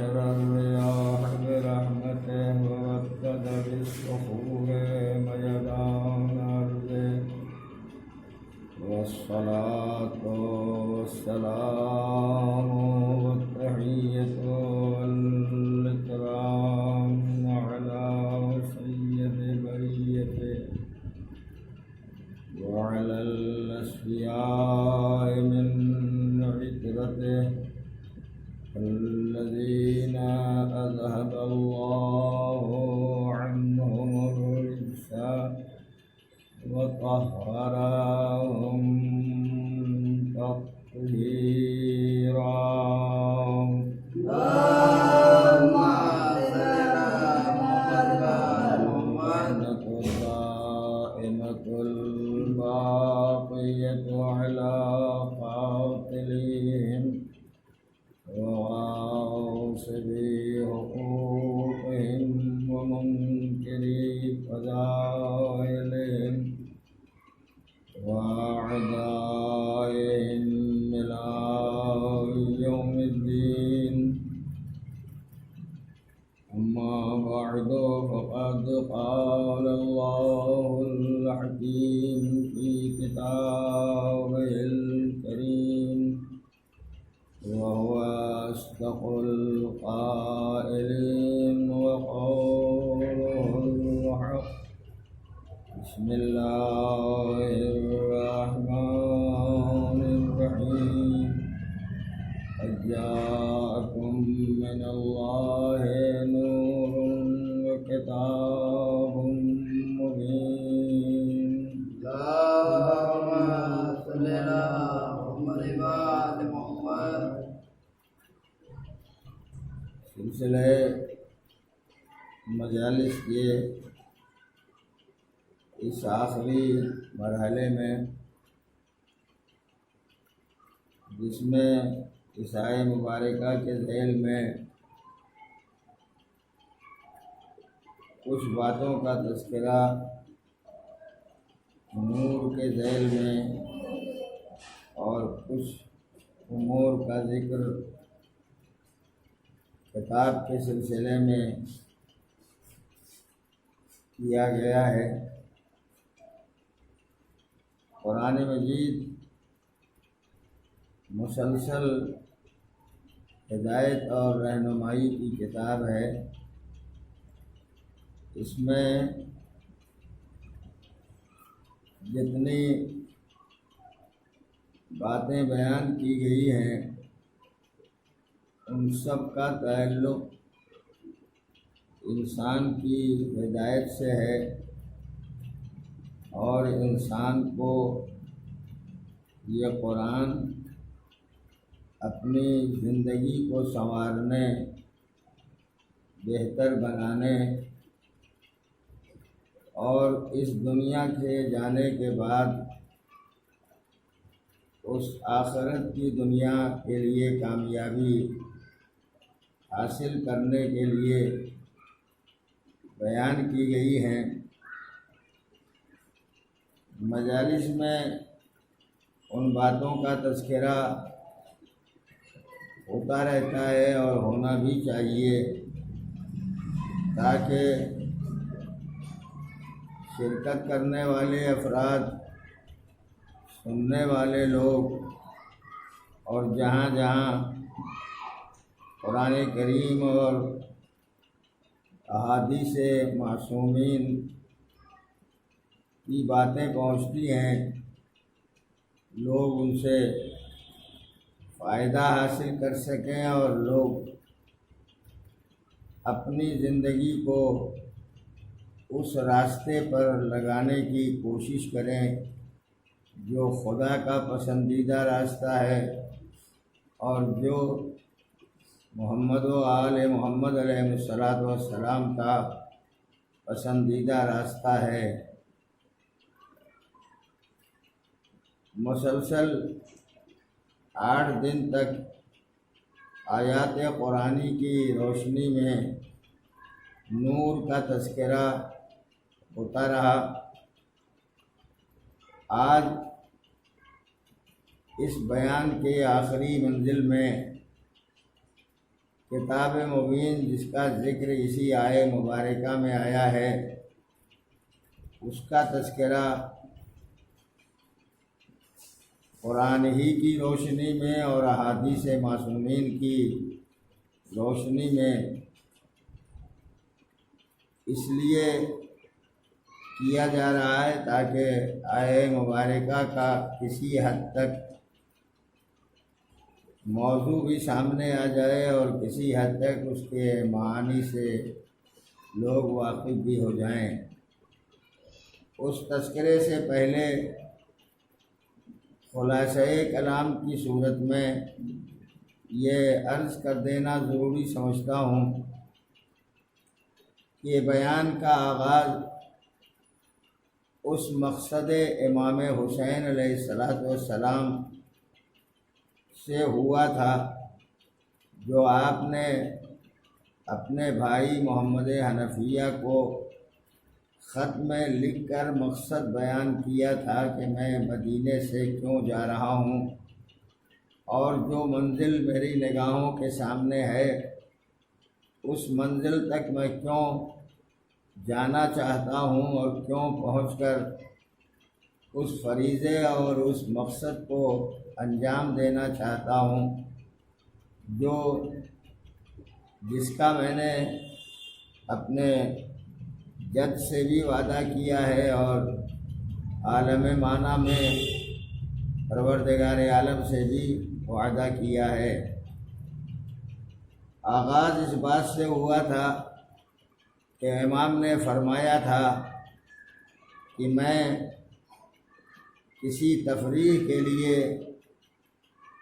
وبشر الرياح برحمته ووكد بالصخور ميدان أرضه والصلاة والسلام والتحية والإكرام على سيد بريته وعلى الأصفياء من عترته الذين أذهب الله عنهم الرجس وطهرهم تطهيرا. الدائمة الباقية على قاتلهم وغاصبي حقوقهم ومنكري فضائلهم وأعدائهم إلى يوم الدين. أما بعد فقد قال الله الحكيم في كتابه الكريم وهو أصدق القائلين وقوله الحق. بسم الله الرحمن الرحيم. قد جاءكم من الله نور وكتاب مبين. اللهم صل على محمد وآل محمد. سلسلہ مجالس کے اس آخری مرحلے میں جس میں عیسائی مبارکہ کے ذیل میں کچھ باتوں کا تذکرہ، نور کے ذیل میں اور کچھ امور کا ذکر کتاب کے سلسلے میں کیا گیا ہے. قرآن مجید مسلسل ہدایت اور رہنمائی کی کتاب ہے. اس میں جتنی باتیں بیان کی گئی ہیں ان سب کا تعلق انسان کی ہدایت سے ہے اور انسان کو یہ قرآن اپنی زندگی کو سنوارنے، بہتر بنانے اور اس دنیا کے جانے کے بعد اس آخرت کی دنیا کے لیے کامیابی حاصل کرنے کے لیے بیان کی گئی ہیں. مجالس میں ان باتوں کا تذکرہ ہوتا رہتا ہے اور ہونا بھی چاہیے تاکہ شرکت کرنے والے افراد، سننے والے لوگ اور جہاں جہاں قرآن کریم اور احادیث معصومین کی باتیں پہنچتی ہیں لوگ ان سے فائدہ حاصل کر سکیں اور لوگ اپنی زندگی کو اس راستے پر لگانے کی کوشش کریں جو خدا کا پسندیدہ راستہ ہے اور جو محمد و آل محمد علیہ السلام کا پسندیدہ راستہ ہے. مسلسل 8 دن تک آیات قرآنی کی روشنی میں نور کا تذکرہ ہوتا رہا. آج اس بیان کے آخری منزل میں کتاب مبین جس کا ذکر اسی آیے مبارکہ میں آیا ہے، اس کا تذکرہ قرآن ہی کی روشنی میں اور احادیث معصومین کی روشنی میں اس لیے کیا جا رہا ہے تاکہ آیہ مبارکہ کا کسی حد تک موضوع بھی سامنے آ جائے اور کسی حد تک اس کے معانی سے لوگ واقف بھی ہو جائیں۔ اس تذکرے سے پہلے خلاصہ کلام کی صورت میں یہ عرض کر دینا ضروری سمجھتا ہوں کہ بیان کا آغاز اس مقصد امام حسین علیہ السلام سے ہوا تھا جو آپ نے اپنے بھائی محمد حنفیہ کو خط میں لکھ کر مقصد بیان کیا تھا کہ میں مدینے سے کیوں جا رہا ہوں اور جو منزل میری نگاہوں کے سامنے ہے اس منزل تک میں کیوں جانا چاہتا ہوں اور کیوں پہنچ کر اس فریضے اور اس مقصد کو انجام دینا چاہتا ہوں جس کا میں نے اپنے جد سے بھی وعدہ کیا ہے اور عالم معنی میں پروردگار عالم سے بھی وعدہ کیا ہے۔ آغاز اس بات سے ہوا تھا کہ امام نے فرمایا تھا کہ میں کسی تفریح کے لیے،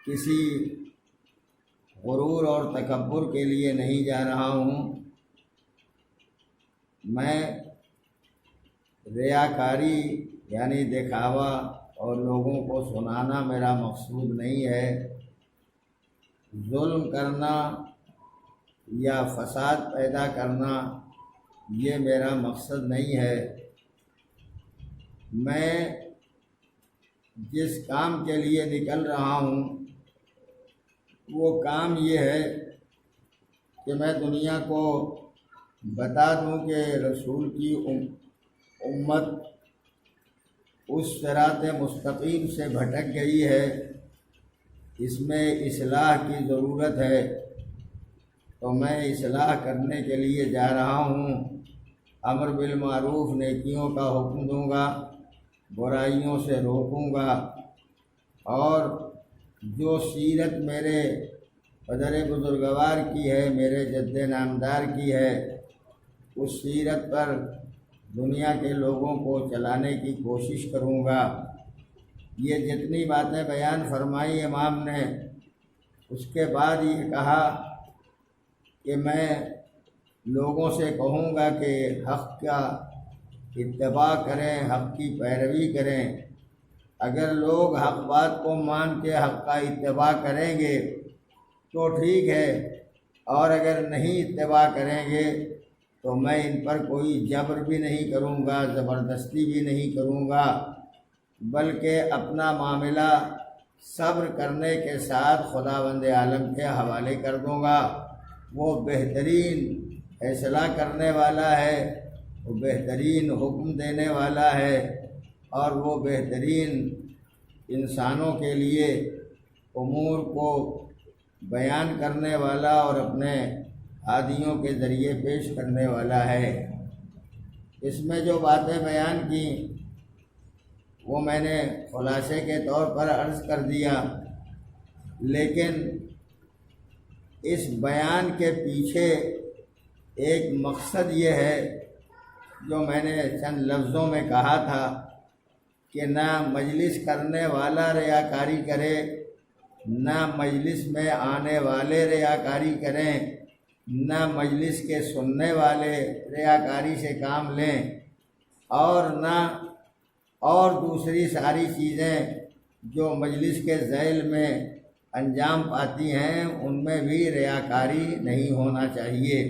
کسی غرور اور تکبر کے لیے نہیں جا رہا ہوں، میں ریاکاری یعنی دکھاوا اور لوگوں کو سنانا میرا مقصود نہیں ہے، ظلم کرنا یا فساد پیدا کرنا یہ میرا مقصد نہیں ہے۔ میں جس کام کے لیے نکل رہا ہوں وہ کام یہ ہے کہ میں دنیا کو بتا دوں کہ رسول کی امت اس صراط مستقیم سے بھٹک گئی ہے، اس میں اصلاح کی ضرورت ہے، تو میں اصلاح کرنے کے لیے جا رہا ہوں، امر بالمعروف نیکیوں کا حکم دوں گا، برائیوں سے روکوں گا، اور جو سیرت میرے پدر بزرگوار کی ہے، میرے جد نامدار کی ہے، اس سیرت پر دنیا کے لوگوں کو چلانے کی کوشش کروں گا۔ یہ جتنی باتیں بیان فرمائی امام نے، اس کے بعد یہ کہا کہ میں لوگوں سے کہوں گا کہ حق کا اتباع کریں، حق کی پیروی کریں۔ اگر لوگ حق بات کو مان کے حق کا اتباع کریں گے تو ٹھیک ہے، اور اگر نہیں اتباع کریں گے تو میں ان پر کوئی جبر بھی نہیں کروں گا، زبردستی بھی نہیں کروں گا، بلکہ اپنا معاملہ صبر کرنے کے ساتھ خداوند عالم کے حوالے کر دوں گا۔ وہ بہترین فیصلہ کرنے والا ہے، وہ بہترین حکم دینے والا ہے، اور وہ بہترین انسانوں کے لیے امور کو بیان کرنے والا اور اپنے ہادیوں کے ذریعے پیش کرنے والا ہے۔ اس میں جو باتیں بیان کی وہ میں نے خلاصے کے طور پر عرض کر دیا، لیکن اس بیان کے پیچھے ایک مقصد یہ ہے جو میں نے چند لفظوں میں کہا تھا کہ نہ مجلس کرنے والا ریاکاری کرے، نہ مجلس میں آنے والے ریاکاری کریں، نہ مجلس کے سننے والے ریاکاری سے کام لیں، اور دوسری ساری چیزیں جو مجلس کے ذیل میں انجام پاتی ہیں ان میں بھی ریاکاری نہیں ہونا چاہیے۔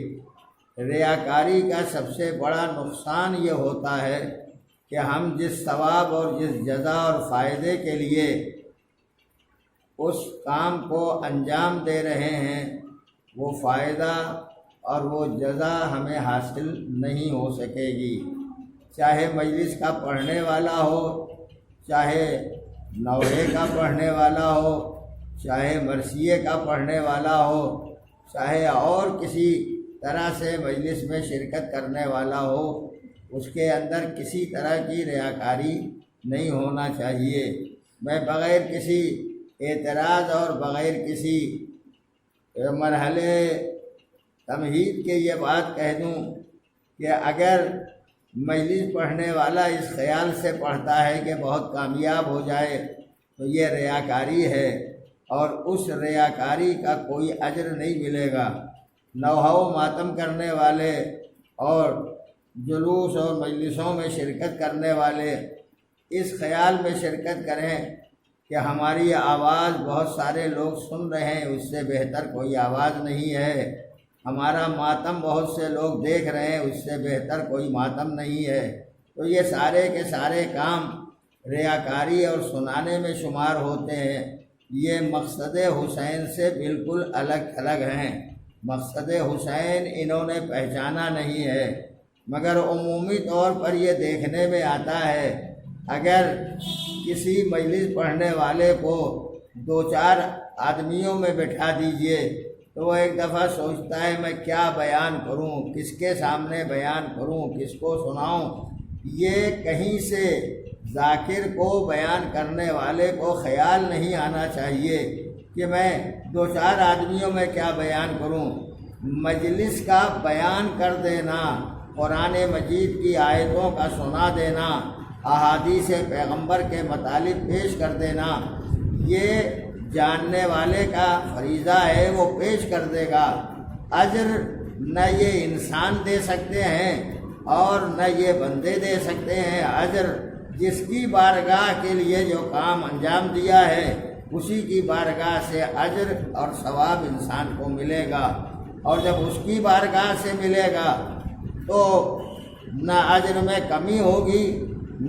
ریاکاری کا سب سے بڑا نقصان یہ ہوتا ہے کہ ہم جس ثواب اور جس جزا اور فائدے کے لیے اس کام کو انجام دے رہے ہیں وہ فائدہ اور وہ جزا ہمیں حاصل نہیں ہو سکے گی، چاہے مجلس کا پڑھنے والا ہو، چاہے نوحے کا پڑھنے والا ہو، چاہے مرثیے کا پڑھنے والا ہو، چاہے اور کسی طرح سے مجلس میں شرکت کرنے والا ہو، اس کے اندر کسی طرح کی ریاکاری نہیں ہونا چاہیے۔ میں بغیر کسی اعتراض اور بغیر کسی مرحلے تمہید کے یہ بات کہہ دوں کہ اگر مجلس پڑھنے والا اس خیال سے پڑھتا ہے کہ بہت کامیاب ہو جائے تو یہ ریاکاری ہے، اور اس ریاکاری کا کوئی اجر نہیں ملے گا۔ نوحہ و ماتم کرنے والے اور جلوس اور مجلسوں میں شرکت کرنے والے اس خیال میں شرکت کریں کہ ہماری آواز بہت سارے لوگ سن رہے ہیں، اس سے بہتر کوئی آواز نہیں ہے، ہمارا ماتم بہت سے لوگ دیکھ رہے ہیں، اس سے بہتر کوئی ماتم نہیں ہے، تو یہ سارے کے سارے کام ریاکاری اور سنانے میں شمار ہوتے ہیں۔ یہ مقصد حسین سے بالکل الگ تھلگ ہیں۔ مقصد حسین انہوں نے پہچانا نہیں ہے، مگر عمومی طور پر یہ دیکھنے میں آتا ہے اگر کسی مجلس پڑھنے والے کو دو چار آدمیوں میں بٹھا دیجئے تو وہ ایک دفعہ سوچتا ہے میں کیا بیان کروں، کس کے سامنے بیان کروں، کس کو سناؤں۔ یہ کہیں سے ذاکر کو، بیان کرنے والے کو خیال نہیں آنا چاہیے کہ میں دو چار آدمیوں میں کیا بیان کروں۔ مجلس کا بیان کر دینا، قرآن مجید کی آیتوں کا سنا دینا، احادیث پیغمبر کے مطالب پیش کر دینا، یہ جاننے والے کا فریضہ ہے، وہ پیش کر دے گا۔ اجر نہ یہ انسان دے سکتے ہیں اور نہ یہ بندے دے سکتے ہیں۔ اجر جس کی بارگاہ کے لیے جو کام انجام دیا ہے اسی کی بارگاہ سے اجر اور ثواب انسان کو ملے گا، اور جب اس کی بارگاہ سے ملے گا تو نہ اجر میں کمی ہوگی،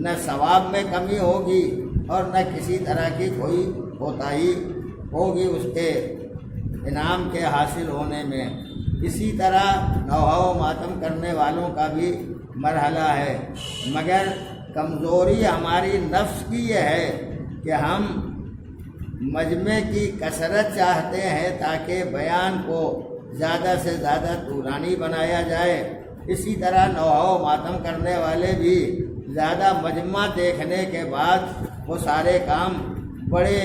نہ ثواب میں کمی ہوگی، اور نہ کسی طرح کی کوئی کوتاہی ہوگی اس کے انعام کے حاصل ہونے میں۔ اسی طرح نوحہ و ماتم کرنے والوں کا بھی مرحلہ ہے، مگر کمزوری ہماری نفس کی یہ ہے کہ ہم مجمع کی کثرت چاہتے ہیں تاکہ بیان کو زیادہ سے زیادہ طولانی بنایا جائے۔ اسی طرح نوحہ و ماتم کرنے والے بھی زیادہ مجمع دیکھنے کے بعد وہ سارے کام بڑے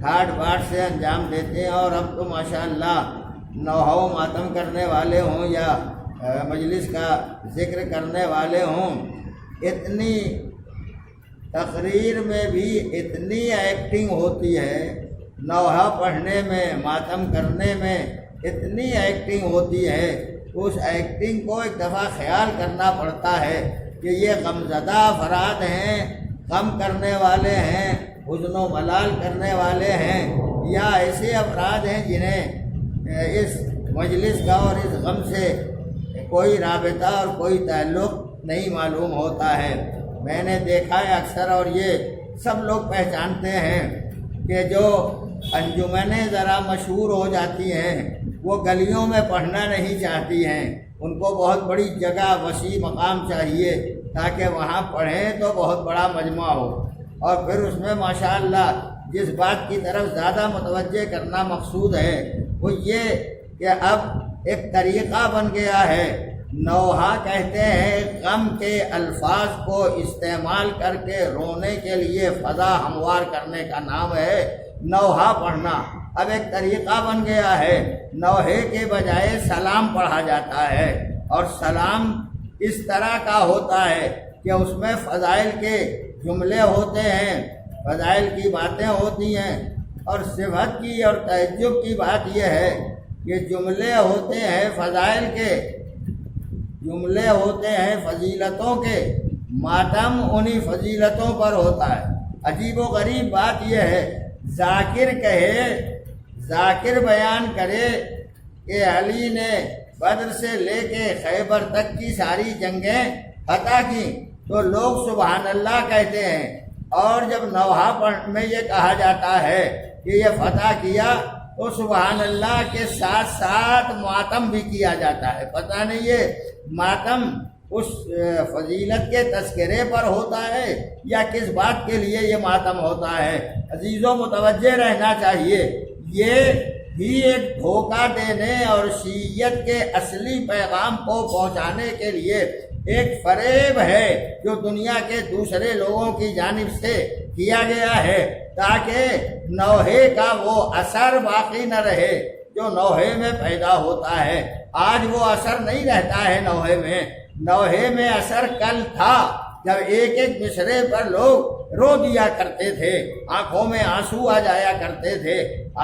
ٹھاٹ باٹ سے انجام دیتے ہیں، اور اب تو ماشاءاللہ نوحہ و ماتم کرنے والے ہوں یا مجلس کا ذکر کرنے والے ہوں، اتنی تقریر میں بھی اتنی ایکٹنگ ہوتی ہے، نوحہ پڑھنے میں، ماتم کرنے میں اتنی ایکٹنگ ہوتی ہے، اس ایکٹنگ کو ایک دفعہ خیال کرنا پڑتا ہے کہ یہ غمزدہ افراد ہیں، غم کرنے والے ہیں، حزن و ملال کرنے والے ہیں، یا ایسے افراد ہیں جنہیں اس مجلس کا اور اس غم سے کوئی رابطہ اور کوئی تعلق نہیں معلوم ہوتا ہے۔ میں نے دیکھا ہے اکثر، اور یہ سب لوگ پہچانتے ہیں کہ جو انجمنیں ذرا مشہور ہو جاتی ہیں وہ گلیوں میں پڑھنا نہیں چاہتی ہیں، ان کو بہت بڑی جگہ، وسیع مقام چاہیے تاکہ وہاں پڑھیں تو بہت بڑا مجمع ہو، اور پھر اس میں ماشاءاللہ جس بات کی طرف زیادہ متوجہ کرنا مقصود ہے وہ یہ کہ اب ایک طریقہ بن گیا ہے، نوحہ کہتے ہیں غم کے الفاظ کو استعمال کر کے رونے کے لیے فضا ہموار کرنے کا نام ہے نوحہ پڑھنا۔ اب ایک طریقہ بن گیا ہے، نوحے کے بجائے سلام پڑھا جاتا ہے، اور سلام اس طرح کا ہوتا ہے کہ اس میں فضائل کے جملے ہوتے ہیں، فضائل کی باتیں ہوتی ہیں، اور صفت کی اور تعجب کی بات یہ ہے کہ جملے ہوتے ہیں فضائل کے، جملے ہوتے ہیں فضیلتوں کے، ماتم انہی فضیلتوں پر ہوتا ہے۔ عجیب و غریب بات یہ ہے، ذاکر کہے، ذاکر بیان کرے کہ علی نے بدر سے لے کے خیبر تک کی ساری جنگیں فتح کی تو لوگ سبحان اللہ کہتے ہیں، اور جب نوحہ میں یہ کہا جاتا ہے کہ یہ فتح کیا تو سبحان اللہ کے ساتھ ساتھ ماتم بھی کیا جاتا ہے۔ پتہ نہیں یہ ماتم اس فضیلت کے تذکرے پر ہوتا ہے یا کس بات کے لیے یہ ماتم ہوتا ہے۔ عزیزوں متوجہ رہنا چاہیے، یہ بھی ایک دھوکہ دینے اور شیعیت کے اصلی پیغام کو پہنچانے کے لیے ایک فریب ہے جو دنیا کے دوسرے لوگوں کی جانب سے کیا گیا ہے، تاکہ نوحے کا وہ اثر باقی نہ رہے جو نوحے میں پیدا ہوتا ہے۔ آج وہ اثر نہیں رہتا ہے نوحے میں، نوحے میں اثر کل تھا جب ایک ایک مصرے پر لوگ رو دیا کرتے تھے، آنکھوں میں آنسو آ جایا کرتے تھے۔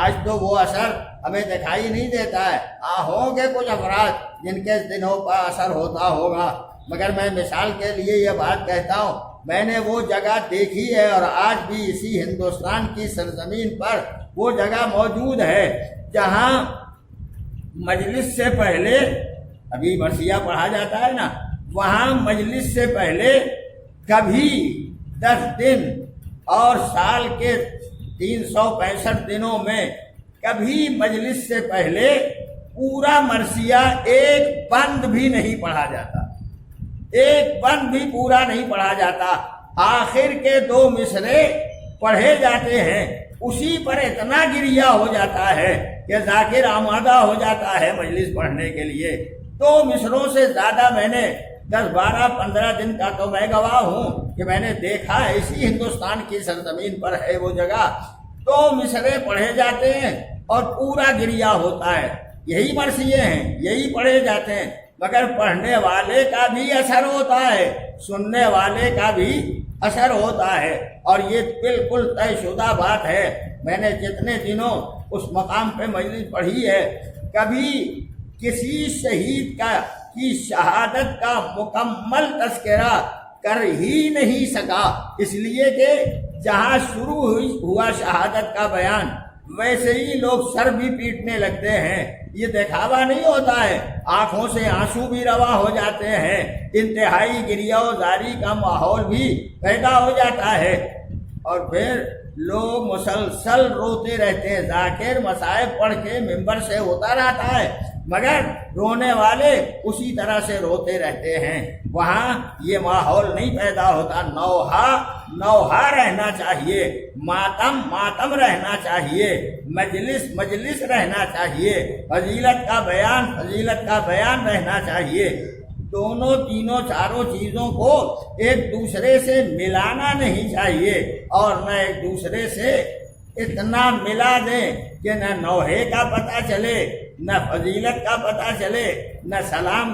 آج تو وہ اثر ہمیں دکھائی نہیں دیتا ہے۔ ہوں گے کچھ افراد جن کے دنوں پر اثر ہوتا ہوگا، مگر میں مثال کے لیے یہ بات کہتا ہوں، میں نے وہ جگہ دیکھی ہے اور آج بھی اسی ہندوستان کی سرزمین پر وہ جگہ موجود ہے جہاں مجلس سے پہلے، ابھی مرثیہ پڑھا جاتا ہے نا، وہاں مجلس سے پہلے کبھی 10 دن اور سال کے 365 دنوں میں کبھی مجلس سے پہلے پورا مرثیہ ایک بند بھی نہیں پڑھا جاتا، ایک بند بھی پورا نہیں پڑھا جاتا۔ آخر کے 2 مصرے پڑھے جاتے ہیں، اسی پر اتنا گریہ ہو جاتا ہے کہ ذاکر آمادہ ہو جاتا ہے مجلس پڑھنے کے لیے۔ 2 مصروں سے زیادہ میں نے 10 12 15 دن کا تو میں گواہ ہوں کہ میں نے دیکھا ہے، اسی ہندوستان کی سرزمین پر ہے وہ جگہ۔ 2 مصرے پڑھے جاتے ہیں اور پورا گریہ ہوتا ہے، یہی مرثیے ہیں، یہی پڑھے جاتے ہیں، مگر پڑھنے والے کا بھی اثر ہوتا ہے، سننے والے کا بھی اثر ہوتا ہے، اور یہ بالکل طے شدہ بات ہے۔ میں نے جتنے دنوں اس مقام پہ مجلس پڑھی ہے، کبھی کسی شہید کی شہادت کا مکمل تذکرہ کر ہی نہیں سکا، اس لیے کہ جہاں شروع ہوا شہادت کا بیان، ویسے ہی لوگ سر بھی پیٹنے لگتے ہیں۔ یہ دکھاوا نہیں ہوتا ہے، آنکھوں سے آنسو بھی روا ہو جاتے ہیں، انتہائی گریہ و زاری کا ماحول بھی پیدا ہو جاتا ہے، اور پھر لوگ مسلسل روتے رہتے ہیں۔ ذاکر مصائب پڑھ کے ممبر سے ہوتا رہتا ہے، مگر رونے والے اسی طرح سے روتے رہتے ہیں۔ وہاں یہ ماحول نہیں پیدا ہوتا۔ نوحہ رہنا چاہیے، ماتم رہنا چاہیے، مجلس رہنا چاہیے، فضیلت کا بیان رہنا چاہیے۔ دونوں تینوں چاروں چیزوں کو ایک دوسرے سے ملانا نہیں چاہیے، اور نہ ایک دوسرے سے اتنا ملا دیں کہ نہ نوحے کا پتہ چلے، نہ فضیلت کا پتہ چلے، نہ سلام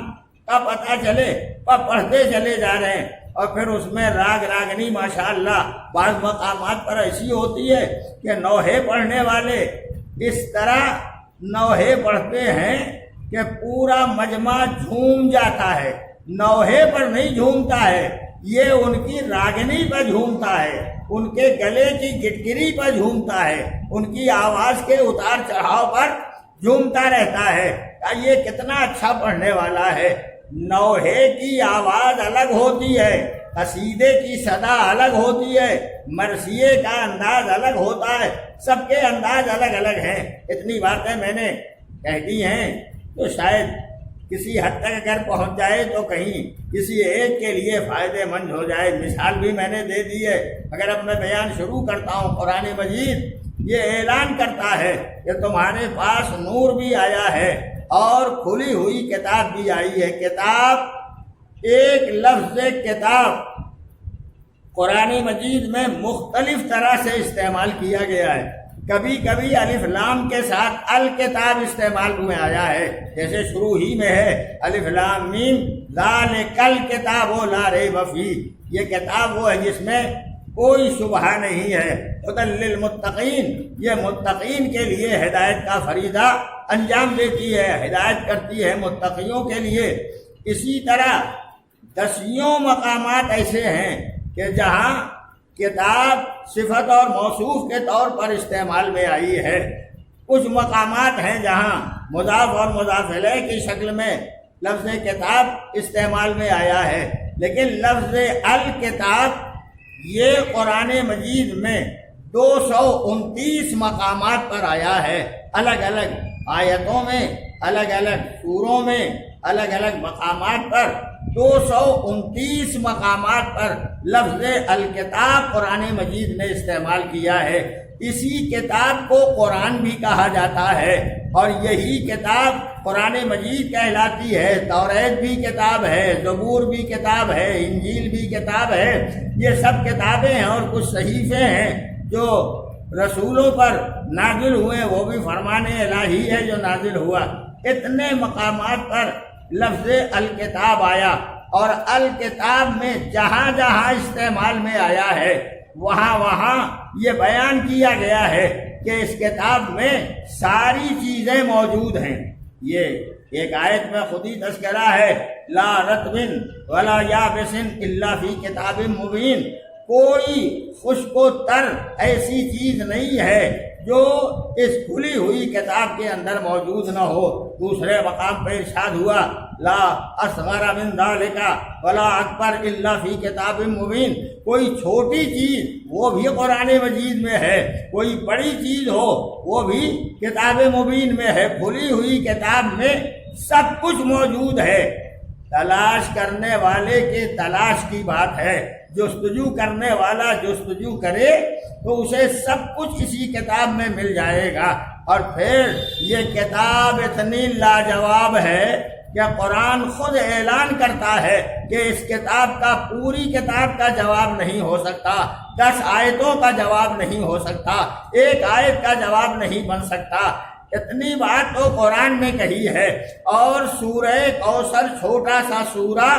کا پتہ چلے، پر پڑھتے چلے جا رہے ہیں۔ اور پھر اس میں راگنی ماشاءاللہ بعض مقامات پر ایسی ہوتی ہے کہ نوحے پڑھنے والے اس طرح نوحے پڑھتے ہیں کہ پورا مجمع جھوم جاتا ہے، نوحے پر نہیں جھومتا ہے، یہ ان کی راگنی پر جھومتا ہے، ان کے گلے کی گٹگری پر جھومتا ہے، ان کی آواز کے اتار چڑھاؤ پر جھومتا رہتا ہے۔ یہ کتنا اچھا پڑھنے والا ہے۔ نوحے کی آواز الگ ہوتی ہے، قصیدے کی صدا الگ ہوتی ہے، مرثیے کا انداز الگ ہوتا ہے، سب کے انداز الگ الگ ہیں۔ اتنی باتیں میں نے کہہ دی ہیں تو شاید کسی حد تک اگر پہنچ جائے تو کہیں کسی ایک کے لیے فائدہ مند ہو جائے۔ مثال بھی میں نے دے دی ہے۔ اگر اب میں بیان شروع کرتا ہوں، قرآن مجید یہ اعلان کرتا ہے کہ تمہارے پاس نور بھی آیا ہے اور کھلی ہوئی کتاب بھی آئی ہے۔ کتاب، ایک لفظ کتاب قرآن مجید میں مختلف طرح سے استعمال کیا گیا ہے۔ کبھی کبھی الف لام کے ساتھ الکتاب استعمال میں آیا ہے، جیسے شروع ہی میں ہے الف لام میم ذالک الکتاب لا ریب فیہ، یہ کتاب وہ ہے جس میں کوئی شبہ نہیں ہے۔ ھدی للمتقین، یہ متقین کے لیے ہدایت کا فریضہ انجام دیتی ہے، ہدایت کرتی ہے متقیوں کے لیے۔ اسی طرح 10 مقامات ایسے ہیں کہ جہاں کتاب صفت اور موصوف کے طور پر استعمال میں آئی ہے۔ کچھ مقامات ہیں جہاں مضاف اور مضاف الیہ کی شکل میں لفظ کتاب استعمال میں آیا ہے، لیکن لفظ الکتاب یہ قرآن مجید میں 229 مقامات پر آیا ہے۔ الگ الگ آیتوں میں، الگ الگ سوروں میں، الگ الگ مقامات پر 229 مقامات پر لفظ الکتاب قرآن مجید نے استعمال کیا ہے۔ اسی کتاب کو قرآن بھی کہا جاتا ہے، اور یہی کتاب قرآن مجید کہلاتی ہے۔ توریت بھی کتاب ہے، زبور بھی کتاب ہے، انجیل بھی کتاب ہے۔ یہ سب کتابیں ہیں، اور کچھ صحیفے ہیں جو رسولوں پر نازل ہوئے، وہ بھی فرمان الہی ہے جو نازل ہوا۔ اتنے مقامات پر لفظ الکتاب آیا، اور الکتاب میں جہاں جہاں استعمال میں آیا ہے وہاں وہاں یہ بیان کیا گیا ہے کہ اس کتاب میں ساری چیزیں موجود ہیں۔ یہ ایک آیت میں خود ہی تذکرہ ہے، لا رطب ولا یابس الا فی کتاب مبین، کوئی خشک و تر ایسی چیز نہیں ہے جو اس کھلی ہوئی کتاب کے اندر موجود نہ ہو۔ دوسرے مقام پہ ارشاد ہوا، لا اصغر من ذالک ولا اکبر الا فی کتاب مبین، کوئی چھوٹی چیز وہ بھی قرآن مجید میں ہے، کوئی بڑی چیز ہو وہ بھی کتاب مبین میں ہے۔ کھلی ہوئی کتاب میں سب کچھ موجود ہے۔ تلاش کرنے والے کے تلاش کی بات ہے، جستجو کرنے والا جستجو کرے تو اسے سب کچھ اسی کتاب میں مل جائے گا۔ اور پھر یہ کتاب اتنی لاجواب ہے کہ قرآن خود اعلان کرتا ہے کہ اس کتاب کا، پوری کتاب کا جواب نہیں ہو سکتا، 10 آیتوں کا جواب نہیں ہو سکتا، ایک آیت کا جواب نہیں بن سکتا۔ اتنی بات تو قرآن نے کہی ہے۔ اور سورہ کوثر، چھوٹا سا سورہ،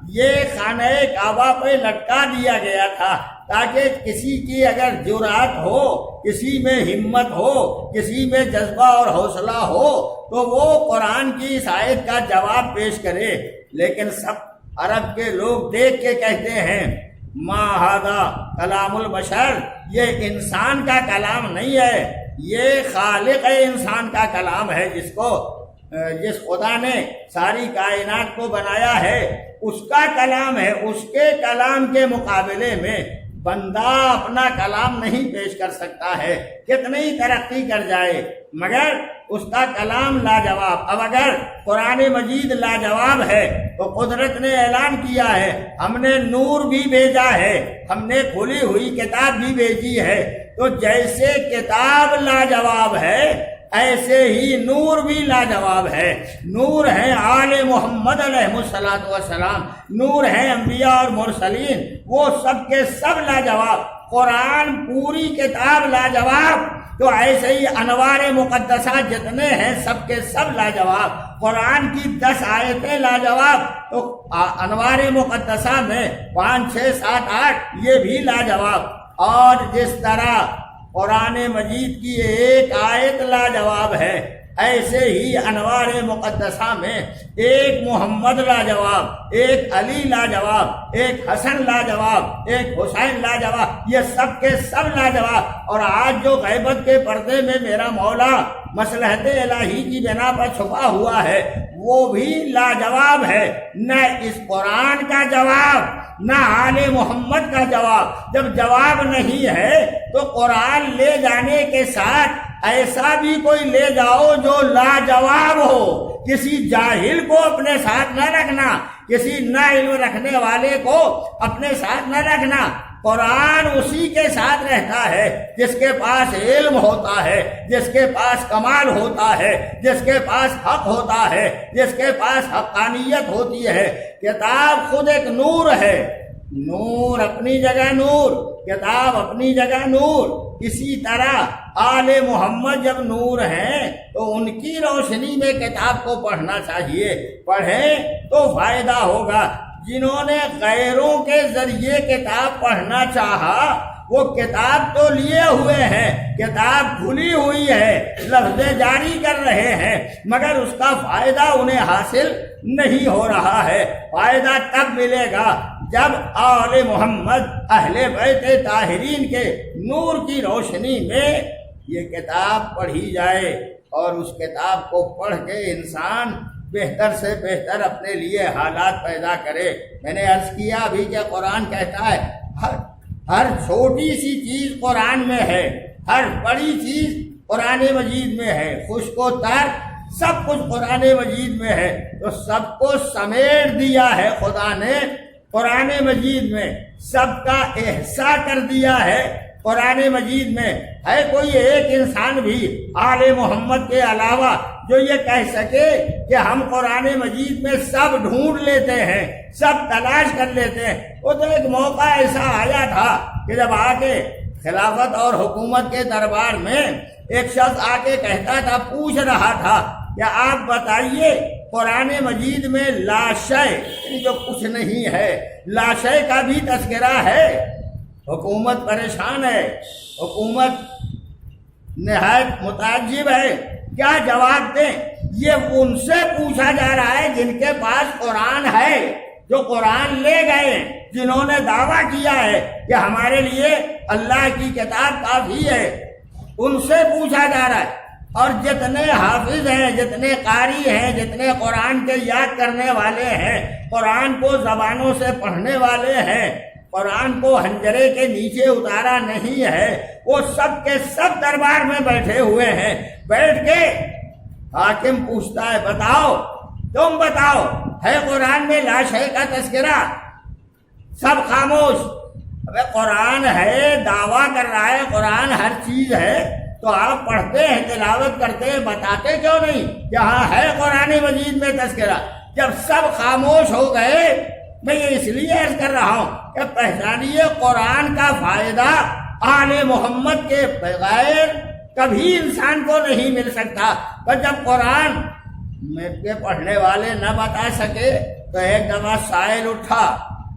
یہ خانہ کعبہ پہ لٹکا دیا گیا تھا تاکہ کسی کی اگر جرأت ہو، کسی میں ہمت ہو، کسی میں جذبہ اور حوصلہ ہو تو وہ قرآن کی اس آیت کا جواب پیش کرے۔ لیکن سب عرب کے لوگ دیکھ کے کہتے ہیں، ما ھذا کلام البشر، یہ انسان کا کلام نہیں ہے، یہ خالق انسان کا کلام ہے، جس خدا نے ساری کائنات کو بنایا ہے اس کا کلام ہے۔ اس کے کلام کے مقابلے میں بندہ اپنا کلام نہیں پیش کر سکتا ہے، کتنی ترقی کر جائے، مگر اس کا کلام لاجواب۔ اب اگر قرآن مجید لاجواب ہے تو قدرت نے اعلان کیا ہے، ہم نے نور بھی بھیجا ہے، ہم نے کھلی ہوئی کتاب بھی بھیجی ہے۔ تو جیسے کتاب لاجواب ہے ایسے ہی نور بھی لاجواب ہے۔ نور ہے آل محمد علیہ الصلوۃ والسلام، نور ہے انبیاء اور مرسلین، وہ سب کے سب لاجواب۔ قرآن پوری کتاب لاجواب، تو ایسے ہی انوار مقدسہ جتنے ہیں سب کے سب لاجواب۔ قرآن کی 10 آیتیں لاجواب، تو انوار مقدسہ میں 5 6 7 8 یہ بھی لاجواب۔ اور جس طرح قرآن مجید کی ایک آیت لاجواب ہے، ایسے ہی انوار مقدسہ میں ایک محمد لاجواب، ایک علی لاجواب، ایک حسن لاجواب، ایک حسین لاجواب، یہ سب کے سب لاجواب۔ اور آج جو غیبت کے پردے میں میرا مولا مصلحت الہی کی بنا پر چھپا ہوا ہے وہ بھی لاجواب ہے۔ نہ اس قرآن کا جواب، نہ آل محمد کا جواب۔ جب جواب نہیں ہے تو قرآن لے جانے کے ساتھ ایسا بھی کوئی لے جاؤ جو لاجواب ہو۔ کسی جاہل کو اپنے ساتھ نہ رکھنا، کسی نا علم رکھنے والے کو اپنے ساتھ نہ رکھنا۔ قرآن اسی کے ساتھ رہتا ہے جس کے پاس علم ہوتا ہے، جس کے پاس کمال ہوتا ہے، جس کے پاس حق ہوتا ہے، جس کے پاس حقانیت ہوتی ہے۔ کتاب خود ایک نور ہے، نور اپنی جگہ نور، کتاب اپنی جگہ نور۔ اسی طرح آل محمد جب نور ہیں تو ان کی روشنی میں کتاب کو پڑھنا چاہیے، پڑھیں تو فائدہ ہوگا۔ جنہوں نے غیروں کے ذریعے کتاب پڑھنا چاہا وہ کتاب تو لیے ہوئے ہیں، کتاب کھلی ہوئی ہے، لفظ جاری کر رہے ہیں، مگر اس کا فائدہ انہیں حاصل نہیں ہو رہا ہے۔ فائدہ تب ملے گا جب آل محمد اہل بیت طاہرین کے نور کی روشنی میں یہ کتاب پڑھی جائے، اور اس کتاب کو پڑھ کے انسان بہتر سے بہتر اپنے لیے حالات پیدا کرے۔ میں نے عرض کیا ابھی کہ قرآن کہتا ہے ہر چھوٹی سی چیز قرآن میں ہے، ہر بڑی چیز قرآن مجید میں ہے، خشک و تر سب کچھ قرآن مجید میں ہے، تو سب کو سمیٹ دیا ہے خدا نے قرآن مجید میں، سب کا احصاء کر دیا ہے قرآن مجید میں۔ ہے کوئی ایک انسان بھی آل محمد کے علاوہ جو یہ کہہ سکے کہ ہم قرآن مجید میں سب ڈھونڈ لیتے ہیں، سب تلاش کر لیتے ہیں؟ وہ تو ایک موقع ایسا آیا تھا کہ جب آ کے خلافت اور حکومت کے دربار میں ایک شخص آ کے کہتا تھا، پوچھ رہا تھا کہ آپ بتائیے قرآن مجید میں لاشے جو کچھ نہیں ہے، لاشے کا بھی تذکرہ ہے؟ حکومت پریشان ہے، حکومت نہایت متعجب ہے، کیا جواب دیں؟ یہ ان سے پوچھا جا رہا ہے جن کے پاس قرآن ہے، جو قرآن لے گئے، جنہوں نے دعویٰ کیا ہے کہ ہمارے لیے اللہ کی کتاب کافی ہے، ان سے پوچھا جا رہا ہے۔ اور جتنے حافظ ہیں، جتنے قاری ہیں، جتنے قرآن کے یاد کرنے والے ہیں، قرآن کو زبانوں سے پڑھنے والے ہیں، قرآن کو حنجرے کے نیچے اتارا نہیں ہے، وہ سب کے سب دربار میں بیٹھے ہوئے ہیں۔ بیٹھ کے حاکم پوچھتا ہے، بتاؤ، تم بتاؤ، ہے قرآن میں لاشے کا تذکرہ؟ سب خاموش۔ ابے قرآن ہے، دعویٰ کر رہا ہے قرآن ہر چیز ہے، تو آپ پڑھتے ہیں، تلاوت کرتے ہیں، بتاتے کیوں نہیں کہ ہاں ہے قرآن مجید میں تذکرہ؟ جب سب خاموش ہو گئے، میں یہ اس لیے عرض کر رہا ہوں کہ پہچانیے قرآن کا فائدہ آل محمد کے بغیر کبھی انسان کو نہیں مل سکتا۔ پر جب قرآن میں کے پڑھنے والے نہ بتا سکے تو ایک دفعہ سائل اٹھا،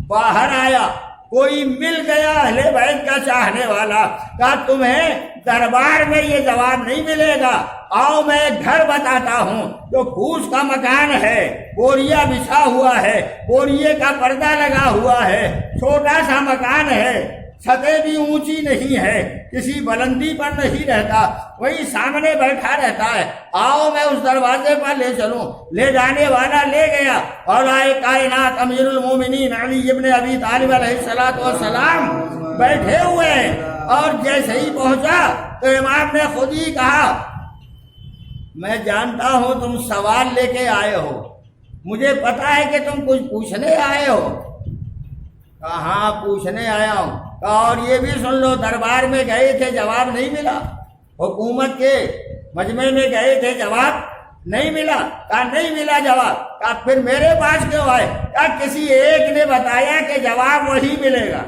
باہر آیا، کوئی مل گیا اہل بیت کا چاہنے والا، کہا تمہیں دربار میں یہ جواب نہیں ملے گا، آؤ میں ایک گھر بتاتا ہوں جو پھوس کا مکان ہے، بوریا بچھا ہوا ہے، بوریے کا پردہ لگا ہوا ہے، چھوٹا سا مکان ہے، چھتیں بھی اونچی نہیں ہے، کسی بلندی پر نہیں رہتا، وہی سامنے بیٹھا رہتا ہے، آؤ میں اس دروازے پر لے چلوں۔ لے جانے والا لے گیا، اور آئے کائنات امیر المومنین علی ابن ابی طالب علیہ السلام بیٹھے ہوئے ہیں، اور جیسے ہی پہنچا تو امام نے خود ہی کہا، میں جانتا ہوں تم سوال لے کے آئے ہو، مجھے پتا ہے کہ تم کچھ پوچھنے آئے ہو۔ کہا ہاں پوچھنے آیا ہوں۔ کہا اور یہ بھی سن لو، دربار میں گئے تھے جواب نہیں ملا، حکومت کے مجمع میں گئے تھے جواب نہیں ملا۔ کہا نہیں ملا جواب۔ کہا پھر میرے پاس کیوں آئے؟ کہا کسی ایک نے بتایا کہ جواب وہی ملے گا۔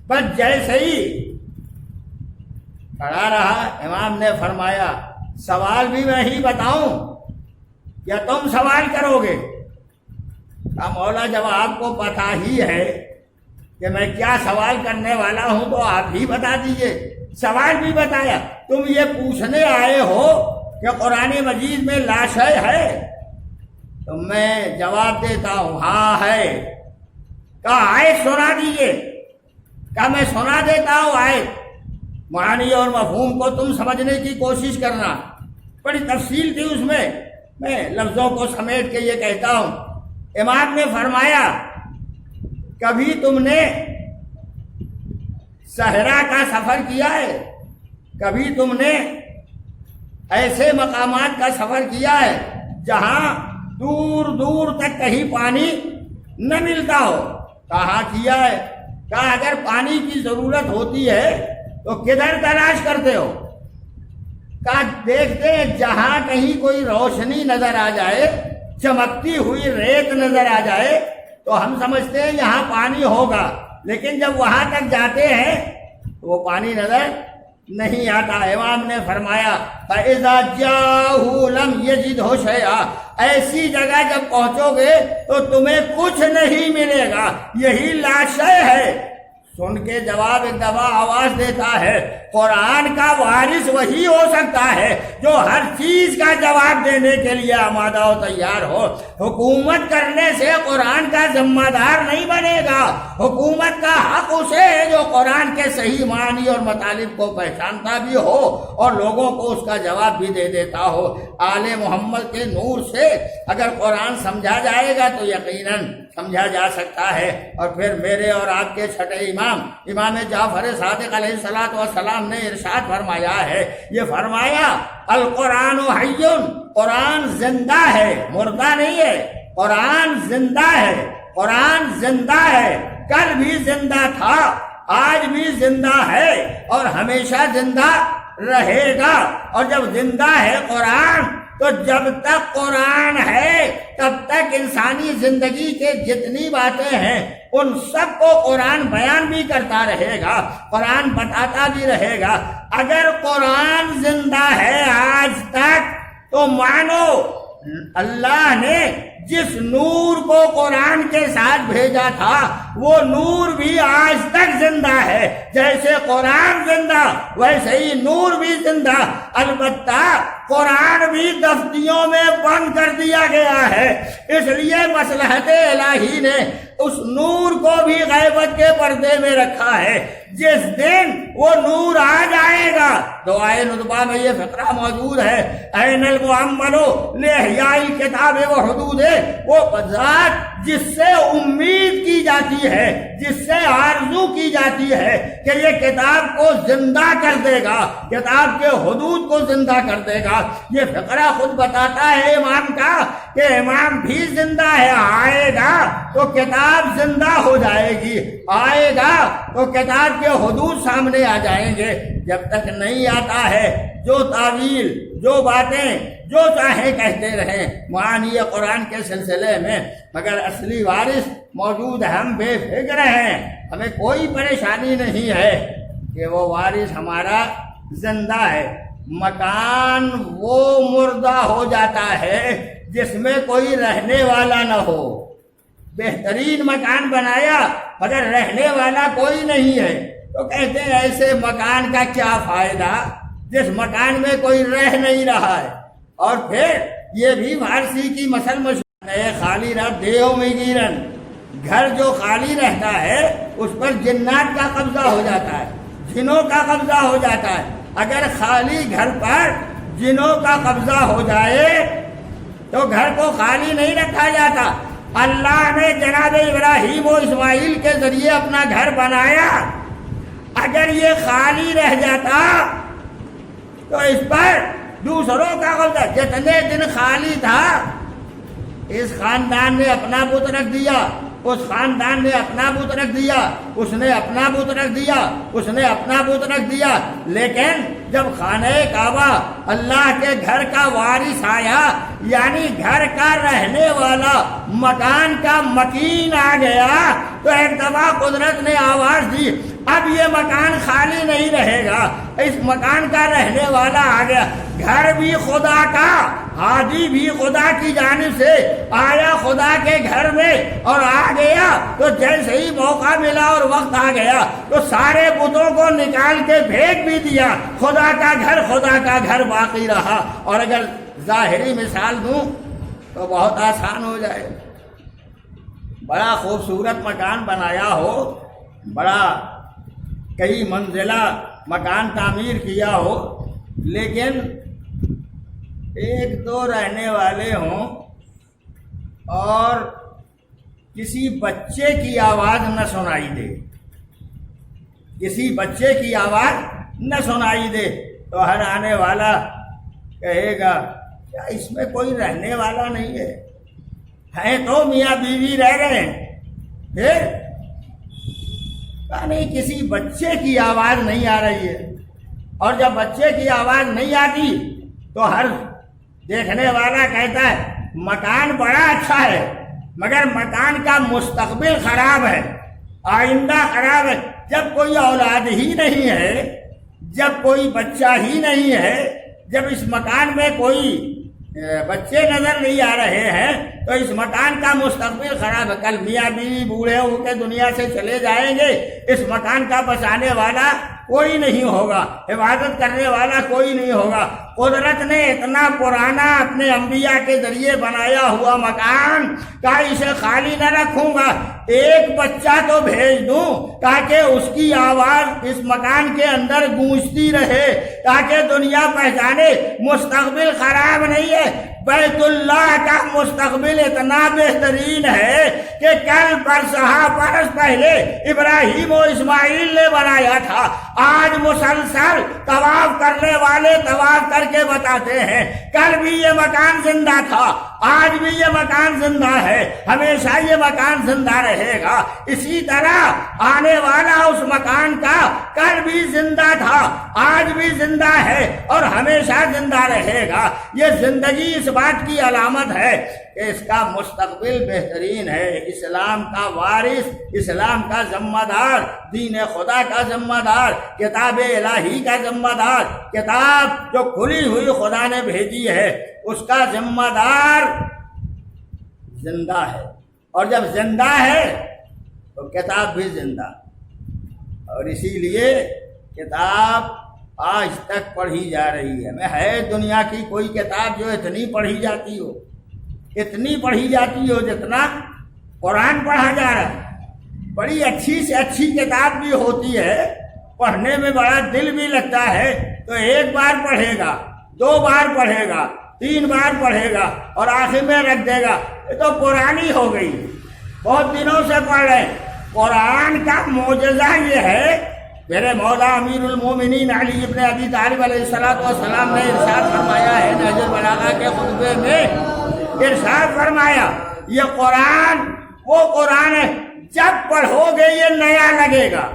بس جیسے ہی کھڑا رہا، امام نے فرمایا سوال بھی میں ہی بتاؤں یا تم سوال کرو گے؟ کہا مولا جب آپ کو پتہ ہی ہے کہ میں کیا سوال کرنے والا ہوں تو آپ ہی بتا دیجئے۔ سوال بھی بتایا، تم یہ پوچھنے آئے ہو کہ قرآن مجید میں لاشے ہے؟ تو میں جواب دیتا ہوں ہاں ہے۔ کہا آیت سنا دیجئے۔ کہا میں سنا دیتا ہوں آیت، معانی اور مفہوم کو تم سمجھنے کی کوشش کرنا۔ بڑی تفصیل تھی اس میں لفظوں کو سمیٹ کے یہ کہتا ہوں۔ امام نے فرمایا کبھی تم نے صحرا کا سفر کیا ہے؟ کبھی تم نے ایسے مقامات کا سفر کیا ہے جہاں دور دور تک کہیں پانی نہ ملتا ہو؟ کہاں کیا ہے۔ کہا اگر پانی کی ضرورت ہوتی ہے تو کدھر تلاش کرتے ہو؟ کہا دیکھتے ہیں جہاں کہیں کوئی روشنی نظر آ جائے، چمکتی ہوئی ریت نظر آ جائے تو ہم سمجھتے ہیں یہاں پانی ہوگا، لیکن جب وہاں تک جاتے ہیں تو وہ پانی نظر نہیں آتا۔ امام نے فرمایا فَإِذَا جَاءَهُ لَمْ يَجِدْهُ شَيْئًا، ایسی جگہ جب پہنچو گے تو تمہیں کچھ نہیں ملے گا، یہی لاشے ہے۔ سن کے جواب ایک دفعہ آواز دیتا ہے قرآن کا وارث وہی ہو سکتا ہے جو ہر چیز کا جواب دینے کے لیے آمادہ و تیار ہو۔ حکومت کرنے سے قرآن کا ذمہ دار نہیں بنے گا، حکومت کا حق اسے ہے جو قرآن کے صحیح معنی اور مطالب کو پہچانتا بھی ہو اور لوگوں کو اس کا جواب بھی دے دیتا ہو۔ آل محمد کے نور سے اگر قرآن سمجھا جائے گا تو یقیناً سمجھا جا سکتا ہے، اور پھر میرے اور آپ کے چھٹے امام السلام امام جعفر صادق علیہ السلام نے ارشاد فرمایا ہے، یہ فرمایا القرآن حی، قرآن زندہ ہے، مردہ نہیں ہے، قرآن زندہ ہے، قرآن زندہ ہے، کل بھی زندہ تھا، آج بھی زندہ ہے اور ہمیشہ زندہ رہے گا۔ اور جب زندہ ہے قرآن تو جب تک قرآن ہے تب تک انسانی زندگی کے جتنی باتیں ہیں ان سب کو قرآن بیان بھی کرتا رہے گا، قرآن بتاتا بھی رہے گا۔ اگر قرآن زندہ ہے آج تک تو مانو اللہ نے جس نور کو قرآن کے ساتھ بھیجا تھا وہ نور بھی آج تک زندہ ہے۔ جیسے قرآن زندہ ویسے ہی نور بھی زندہ، البتہ قرآن بھی دفتیوں میں بند کر دیا گیا ہے، اس لیے مصلحت الہی نے اس نور کو بھی غیبت کے پردے میں رکھا ہے۔ جس دن وہ نور آ جائے گا، دعائے ندبہ میں یہ فقرہ موجود ہے، این المعمل لاحیاء الکتاب و حدود، وہ ذات جس سے امید کی جاتی ہے، جس سے آرزو کی جاتی ہے کہ یہ کتاب کو زندہ کر دے گا، کتاب کے حدود کو زندہ کر دے گا۔ یہ فقرہ خود بتاتا ہے امام کا کہ امام بھی زندہ ہے، آئے گا تو کتاب زندہ ہو جائے گی، آئے گا تو کتاب کے حدود سامنے آ جائیں گے۔ جب تک نہیں آتا ہے جو تعویل، جو باتیں جو چاہے کہتے رہیں معانی قرآن کے سلسلے میں، مگر اصلی وارث موجود ہے، ہم بے فکر ہیں، ہمیں کوئی پریشانی نہیں ہے کہ وہ وارث ہمارا زندہ ہے۔ مکان وہ مردہ ہو جاتا ہے جس میں کوئی رہنے والا نہ ہو۔ بہترین مکان بنایا مگر رہنے والا کوئی نہیں ہے تو کہتے ہیں ایسے مکان کا کیا فائدہ جس مکان میں کوئی رہ نہیں رہا ہے۔ اور پھر یہ بھی فارسی کی مثل مشہور ہے، خالی رہ دیو میں گیرن، گھر جو خالی رہتا ہے اس پر جنات کا قبضہ ہو جاتا ہے، جنوں کا قبضہ ہو جاتا ہے۔ اگر خالی گھر پر جنوں کا قبضہ ہو جائے تو گھر کو خالی نہیں رکھا جاتا۔ اللہ نے جناب ابراہیم و اسماعیل کے ذریعے اپنا گھر بنایا، اگر یہ خالی رہ جاتا تو اس پر دوسروں کا قبضہ، جتنے دن خالی تھا اس خاندان نے اپنا بت رکھ دیا، اس خاندان نے اپنا بت رکھ دیا، اس نے اپنا بت رکھ دیا، اس نے اپنا بت رکھ دیا۔ لیکن جب خانہ کعبہ اللہ کے گھر کا وارث آیا، یعنی گھر کا رہنے والا، مکان کا مکین آ گیا، تو ایک دفعہ قدرت نے آواز دی اب یہ مکان خالی نہیں رہے گا، اس مکان کا رہنے والا آ گیا۔ گھر بھی خدا کا، ہادی بھی خدا کی جانب سے آیا خدا کے گھر میں اور آ گیا، تو جیسے ہی موقع ملا اور وقت آ گیا تو سارے بتوں کو نکال کے پھینک بھی دیا، خدا کا گھر باقی رہا۔ اور اگر ظاہری مثال دوں تو بہت آسان ہو جائے، بڑا خوبصورت مکان بنایا ہو، بڑا کئی منزلہ مکان تعمیر کیا ہو، لیکن ایک دو رہنے والے ہوں اور کسی بچے کی آواز نہ سنائی دے، کسی بچے کی آواز نہ سنائی دے تو ہر آنے والا کہے گا کیا اس میں کوئی رہنے والا نہیں ہے تو میاں بیوی رہ گئے ہیں۔ پھر نہیں، کسی بچے کی آواز نہیں آ رہی ہے، اور جب بچے کی آواز نہیں آتی تو ہر دیکھنے والا کہتا ہے مکان بڑا اچھا ہے مگر مکان کا مستقبل خراب ہے، آئندہ خراب ہے۔ جب کوئی اولاد ہی نہیں ہے، جب کوئی بچہ ہی نہیں ہے، جب اس مکان میں کوئی بچے نظر نہیں آ رہے ہیں تو اس مکان کا مستقبل خراب ہے۔ کل میاں بیوی بوڑھے ہو کے دنیا سے چلے جائیں گے، اس مکان کا بچانے والا کوئی نہیں ہوگا، حفاظت کرنے والا کوئی نہیں ہوگا۔ قدرت نے اتنا پرانا اپنے انبیاء کے ذریعے بنایا ہوا مکان کا اسے خالی نہ رکھوں گا، ایک بچہ تو بھیج دوں تاکہ اس کی آواز اس مکان کے اندر گونجتی رہے، تاکہ دنیا پہچانے مستقبل خراب نہیں ہے۔ بیت اللہ کا مستقبل اتنا بہترین ہے کہ کل برس پہلے ابراہیم و اسماعیل نے بنایا تھا، آج مسلسل طواف کرنے والے طواف کر کے بتاتے ہیں کل بھی یہ مکان زندہ تھا، آج بھی یہ مکان زندہ ہے، ہمیشہ یہ مکان زندہ رہے گا۔ اسی طرح آنے والا اس مکان کا کل بھی زندہ تھا، آج بھی زندہ ہے اور ہمیشہ زندہ رہے گا۔ یہ زندگی اس بات کی علامت ہے کہ اس کا مستقبل بہترین ہے، اسلام کا وارث، اسلام کا ذمہ دار، دین خدا کا ذمہ دار، کتاب الہی کا ذمہ دار، کتاب جو کھلی ہوئی خدا نے بھیجی ہے اس کا ذمہ دار زندہ ہے، اور جب زندہ ہے تو کتاب بھی زندہ، اور اسی لیے کتاب آج تک پڑھی جا رہی ہے۔ میں ہے دنیا کی کوئی کتاب جو اتنی پڑھی جاتی ہو، اتنی پڑھی جاتی ہو جتنا قرآن پڑھا جا رہا ہے؟ بڑی اچھی سے اچھی کتاب بھی ہوتی ہے، پڑھنے میں بڑا دل بھی لگتا ہے، تو ایک بار پڑھے گا، 2 بار پڑھے گا، 3 بار پڑھے گا اور آخر میں رکھ دے گا، یہ تو پرانی ہو گئی، بہت دنوں سے پڑھ رہے ہیں۔ قرآن کا معجزہ یہ ہے، میرے مولا امیر المومنین علی ابن ابی طالب علیہ السلام نے ارشاد فرمایا ہے نہج البلاغہ کے خطبے میں، ارشاد فرمایا یہ قرآن وہ قرآن ہے جب پڑھو گے یہ نیا لگے گا،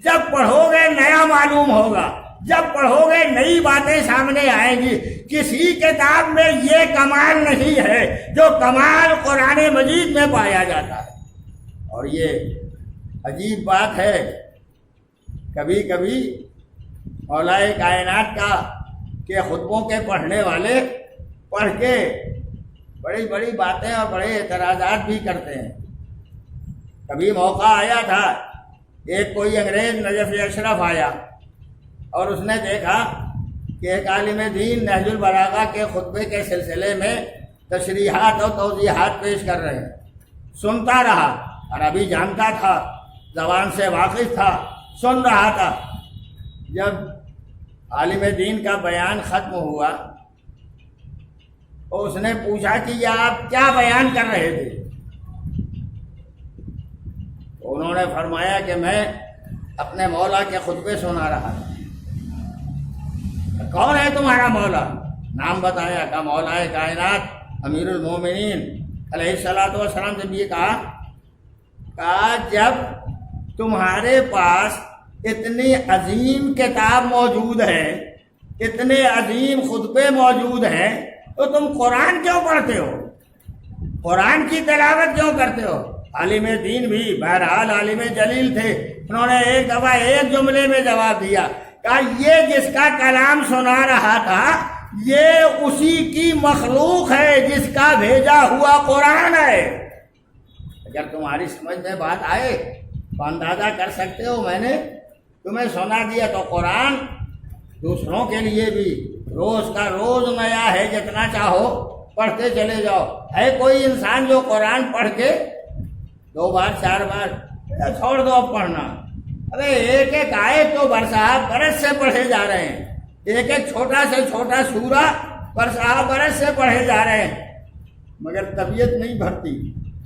جب پڑھو گے نیا معلوم ہوگا، جب پڑھو گے نئی باتیں سامنے آئیں گی۔ کسی کتاب میں یہ کمال نہیں ہے جو کمال قرآن مجید میں پایا جاتا ہے۔ اور یہ عجیب بات ہے، کبھی کبھی مولا کائنات کا کے خطبوں کے پڑھنے والے پڑھ کے بڑی بڑی باتیں اور بڑے اعتراضات بھی کرتے ہیں۔ کبھی موقع آیا تھا، ایک کوئی انگریز نجف اشرف آیا اور اس نے دیکھا کہ ایک عالم دین نہج البلاغہ کے خطبے کے سلسلے میں تشریحات اور توضیحات پیش کر رہے ہیں، سنتا رہا، عربی جانتا تھا، زبان سے واقف تھا، سن رہا تھا۔ جب عالم دین کا بیان ختم ہوا تو اس نے پوچھا کہ یہ آپ کیا بیان کر رہے تھے؟ تو انہوں نے فرمایا کہ میں اپنے مولا کے خطبے سنا رہا تھا۔ کون ہے تمہارا مولا؟ نام بتایا، کہ مولا کائنات امیر المومنین علیہ السلام سے بھی کہا جب تمہارے پاس اتنی عظیم کتاب موجود ہے، اتنے عظیم خطبے موجود ہیں، تو تم قرآن کیوں پڑھتے ہو؟ قرآن کی تلاوت کیوں کرتے ہو؟ عالم دین بھی بہرحال عالم جلیل تھے، انہوں نے ایک دفعہ ایک جملے میں جواب دیا، کہا یہ جس کا کلام سنا رہا تھا یہ اسی کی مخلوق ہے جس کا بھیجا ہوا قرآن ہے۔ اگر تمہاری سمجھ میں بات آئے تو اندازہ کر سکتے ہو، میں نے تمہیں سنا دیا تو قرآن دوسروں کے لیے بھی روز کا روز نیا ہے، جتنا چاہو پڑھتے چلے جاؤ۔ ہے کوئی انسان جو قرآن پڑھ کے 2 بار 4 بار چھوڑ دو اب پڑھنا؟ ارے ایک ایک آیت تو برسہ برس سے پڑھے جا رہے ہیں، ایک ایک چھوٹا سے چھوٹا سورہ برسہ برس سے پڑھے جا رہے ہیں، مگر طبیعت نہیں بھرتی،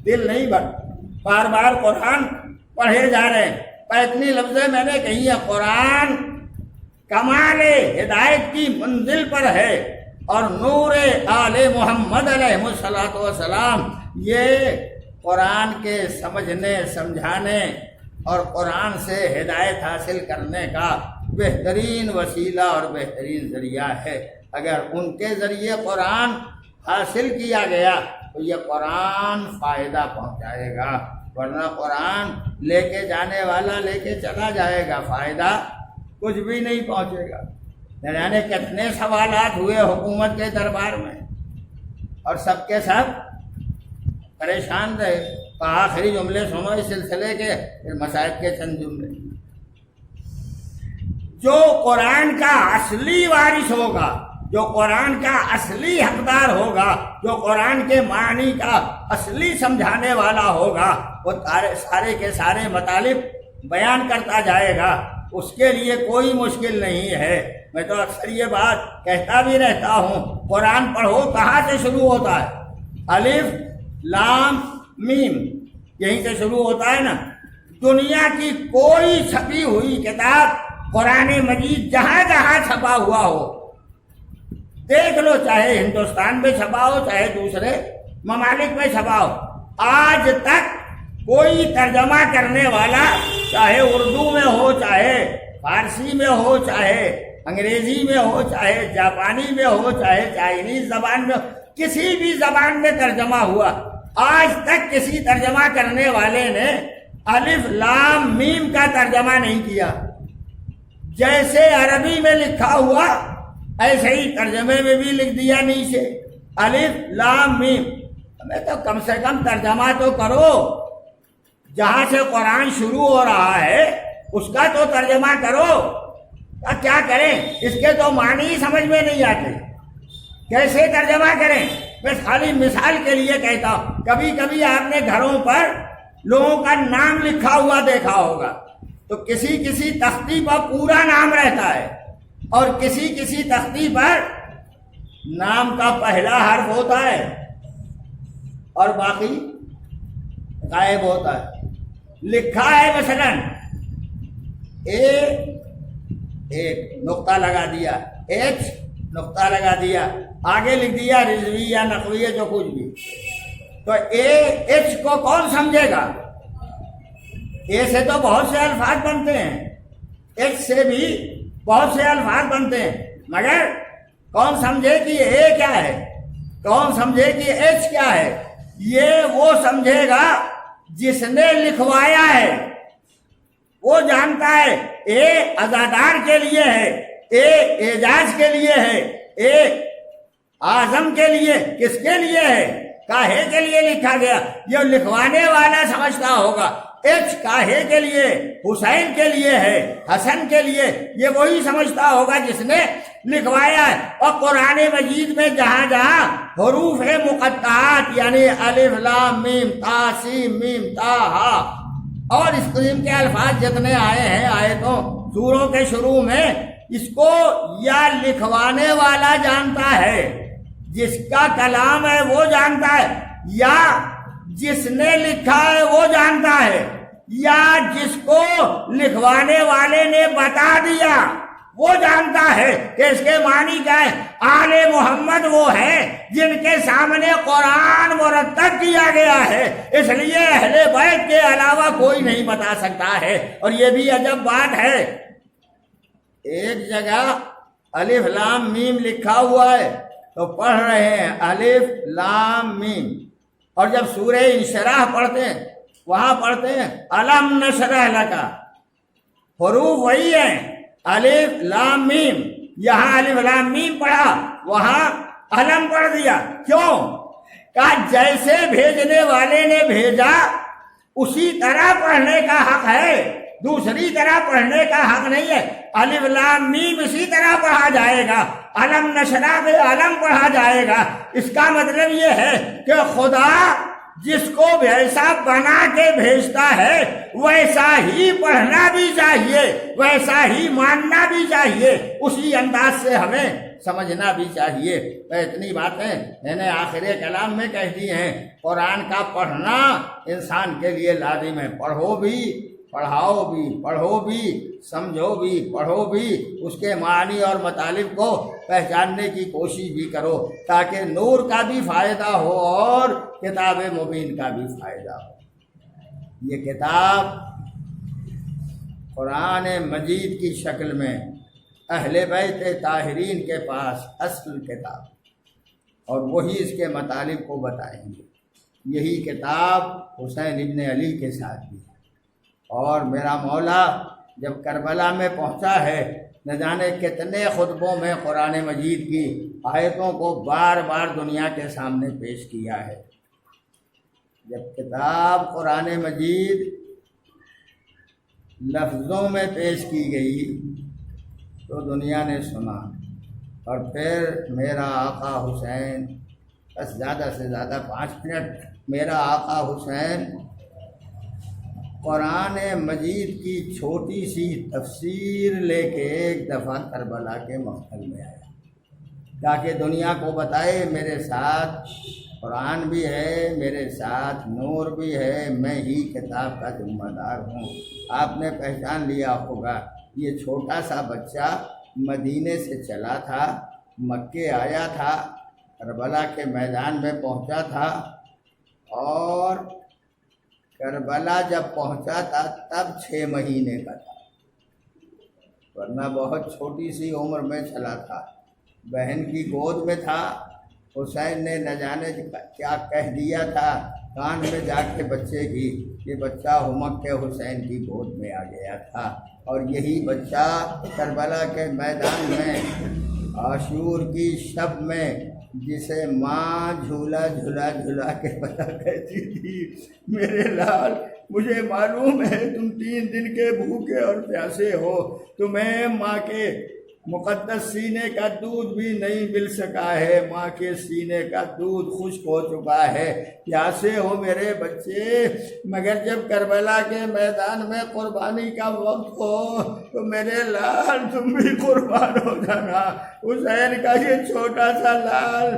دل نہیں بھرتا، بار بار قرآن پڑھے جا رہے ہیں۔ پر اتنی لفظیں میں نے کہی ہے، قرآن کمال ہدایت کی منزل پر ہے، اور نور آل محمد علیہ السلام یہ قرآن کے سمجھنے سمجھانے اور قرآن سے ہدایت حاصل کرنے کا بہترین وسیلہ اور بہترین ذریعہ ہے۔ اگر ان کے ذریعے قرآن حاصل کیا گیا تو یہ قرآن فائدہ پہنچائے گا، ورنہ قرآن لے کے جانے والا لے کے چلا جائے گا، فائدہ کچھ بھی نہیں پہنچے گا۔ یعنی کتنے سوالات ہوئے حکومت کے دربار میں اور سب کے سب پریشان رہے۔ آخری جملے سنو اس سلسلے کے، پھر مسائل کے چند جملے۔ جو قرآن کا اصلی وارث ہوگا، جو قرآن کا اصلی حقدار ہوگا، جو قرآن کے معنی کا اصلی سمجھانے والا ہوگا، وہ سارے کے سارے مطالب بیان کرتا جائے گا، اس کے لیے کوئی مشکل نہیں ہے۔ میں تو اکثر یہ بات کہتا بھی رہتا ہوں، قرآن پڑھو کہاں سے شروع ہوتا ہے؟ الف لام میم، یہیں سے شروع ہوتا ہے نا۔ دنیا کی کوئی چھپی ہوئی کتاب قرآن مجید جہاں جہاں چھپا ہوا ہو دیکھ لو، چاہے ہندوستان میں چھپا ہو چاہے دوسرے ممالک میں چھپا ہو، آج تک کوئی ترجمہ کرنے والا چاہے اردو میں ہو چاہے فارسی میں ہو چاہے انگریزی میں ہو چاہے جاپانی میں ہو چاہے چائنیز زبان میں ہو، کسی بھی زبان میں ترجمہ ہوا، آج تک کسی ترجمہ کرنے والے نے الف لام میم کا ترجمہ نہیں کیا۔ جیسے عربی میں لکھا ہوا ایسے ہی ترجمے میں بھی لکھ دیا نیچے الف لام میم۔ ہمیں تو کم سے کم ترجمہ تو کرو، جہاں سے قرآن شروع ہو رہا ہے اس کا تو ترجمہ کرو۔ کیا کریں، اس کے تو معنی ہی سمجھ میں نہیں آتے، کیسے ترجمہ کریں؟ میں خالی مثال کے لیے کہتا ہوں، کبھی کبھی آپ نے گھروں پر لوگوں کا نام لکھا ہوا دیکھا ہوگا، تو کسی کسی تختی پر پورا نام رہتا ہے اور کسی کسی تختی پر نام کا پہلا حرف ہوتا ہے اور باقی غائب ہوتا ہے۔ لکھا ہے مثلا ایک نقطہ لگا دیا، ایچ نقطہ لگا دیا، آگے لکھ دیا رضوی یا نقوی جو کچھ بھی، تو ایچ کو کون سمجھے گا؟ اے سے تو بہت سے الفاظ بنتے ہیں، ایچ سے بھی بہت سے الفاظ بنتے ہیں، مگر کون سمجھے کہ اے کیا ہے، کون سمجھے کہ ایچ کیا ہے؟ یہ وہ سمجھے گا جس نے لکھوایا ہے، وہ جانتا ہے اے ازادار کے لیے ہے، اے اعجاز کے لیے ہے، اے اعظم کے لیے، کس کے لیے ہے؟ کاہے کے لیے لکھا گیا، یہ لکھوانے والا سمجھتا ہوگا۔ ایچ کاہے کے لیے، حسین کے لیے ہے، حسن کے لیے، یہ وہی سمجھتا ہوگا جس نے لکھوایا ہے۔ اور قرآن مجید میں جہاں جہاں حروف مقطعات یعنی الف لام میم تا سین میم تا ہا اور اس قسم کے الفاظ جتنے آئے ہیں آیتوں سوروں کے شروع میں، اس کو یا لکھوانے والا جانتا ہے، جس کا کلام ہے وہ جانتا ہے، یا جس نے لکھا ہے وہ جانتا ہے، یا جس کو لکھوانے والے نے بتا دیا وہ جانتا ہے کہ اس کے معنی کیا ہے۔ آل محمد وہ ہے جن کے سامنے قرآن مرتب کیا گیا ہے، اس لیے اہل بیت کے علاوہ کوئی نہیں بتا سکتا ہے۔ اور یہ بھی عجب بات ہے، ایک جگہ الف لام میم لکھا ہوا ہے تو پڑھ رہے ہیں الف لام میم، اور جب سورہ انشراح پڑھتے ہیں وہاں پڑھتے ہیں الم نشرح لکا، حروف وہی ہیں الف لام میم، یہاں الف لام میم پڑھا وہاں الم پڑھ دیا، کیوں؟ کہا جیسے بھیجنے والے نے بھیجا اسی طرح پڑھنے کا حق ہے، دوسری طرح پڑھنے کا حق نہیں ہے۔ الف لام میم اسی طرح پڑھا جائے گا، علم نشرح میں علم پڑھا جائے گا۔ اس کا مطلب یہ ہے کہ خدا جس کو ویسا بنا کے بھیجتا ہے ویسا ہی پڑھنا بھی چاہیے، ویسا ہی ماننا بھی چاہیے، اسی انداز سے ہمیں سمجھنا بھی چاہیے۔ میں اتنی باتیں میں نے آخر کلام میں کہہ دی ہیں۔ قرآن کا پڑھنا انسان کے لیے لازم ہے، پڑھو بھی، پڑھاؤ بھی، پڑھو بھی، سمجھو بھی، پڑھو بھی، اس کے معنی اور مطالب کو پہچاننے کی کوشش بھی کرو تاکہ نور کا بھی فائدہ ہو اور کتاب مبین کا بھی فائدہ ہو۔ یہ کتاب قرآن مجید کی شکل میں اہل بیت طاہرین کے پاس اصل کتاب، اور وہی اس کے مطالب کو بتائیں گے۔ یہی کتاب حسین ابن علی کے ساتھ بھی ہے، اور میرا مولا جب کربلا میں پہنچا ہے نہ جانے کتنے خطبوں میں قرآن مجید کی آیتوں کو بار بار دنیا کے سامنے پیش کیا ہے۔ جب کتاب قرآن مجید لفظوں میں پیش کی گئی تو دنیا نے سنا، اور پھر میرا آقا حسین، بس زیادہ سے زیادہ 5 منٹ، میرا آقا حسین قرآن مجید کی چھوٹی سی تفسیر لے کے ایک دفعہ کربلا کے مقتل میں آیا تاکہ دنیا کو بتائے میرے ساتھ قرآن بھی ہے میرے ساتھ، نور بھی ہے، میں ہی کتاب کا ذمہ دار ہوں۔ آپ نے پہچان لیا ہوگا، یہ چھوٹا سا بچہ مدینے سے چلا تھا، مکے آیا تھا، کربلا کے میدان میں پہنچا تھا، اور کربلا جب پہنچا تھا تب 6 مہینے کا تھا، ورنہ بہت چھوٹی سی عمر میں چلا تھا، بہن کی گود میں تھا۔ حسین نے نہ جانے کیا کہہ دیا تھا کان میں جا کے بچے کی، یہ بچہ ہمک کے حسین کی گود میں آ گیا تھا، اور یہی بچہ کربلا کے میدان میں عاشور کی شب میں جسے ماں جھولا جھولا جھولا کے پتا کہتی تھی، میرے لال مجھے معلوم ہے تم 3 دن کے بھوکے اور پیاسے ہو، تمہیں ماں کے مقدس سینے کا دودھ بھی نہیں مل سکا ہے، ماں کے سینے کا دودھ خشک ہو چکا ہے، پیاسے ہو میرے بچے، مگر جب کربلا کے میدان میں قربانی کا وقت ہو تو میرے لال تم بھی قربان ہو جانا۔ حسین کا یہ چھوٹا سا لال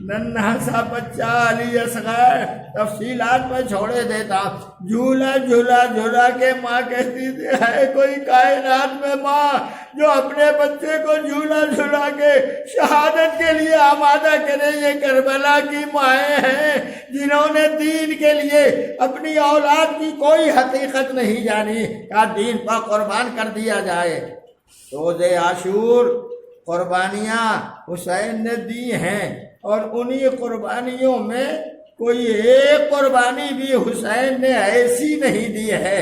ننھا سا بچہ علی اصغر، تفصیلات میں چھوڑے دیتا، جھولا جھولا جھولا کے ماں کہتی تھی ہے کوئی کائنات میں ماں جو اپنے بچے کو جھولا جھولا کے شہادت کے لیے آمادہ کرے؟ یہ کربلا کی مائیں ہیں جنہوں نے دین کے لیے اپنی اولاد کی کوئی حقیقت نہیں جانی، کیا دین پر قربان کر دیا جائے۔ روز عاشور قربانیاں حسین نے دی ہیں، اور انہی قربانیوں میں کوئی ایک قربانی بھی حسین نے ایسی نہیں دی ہے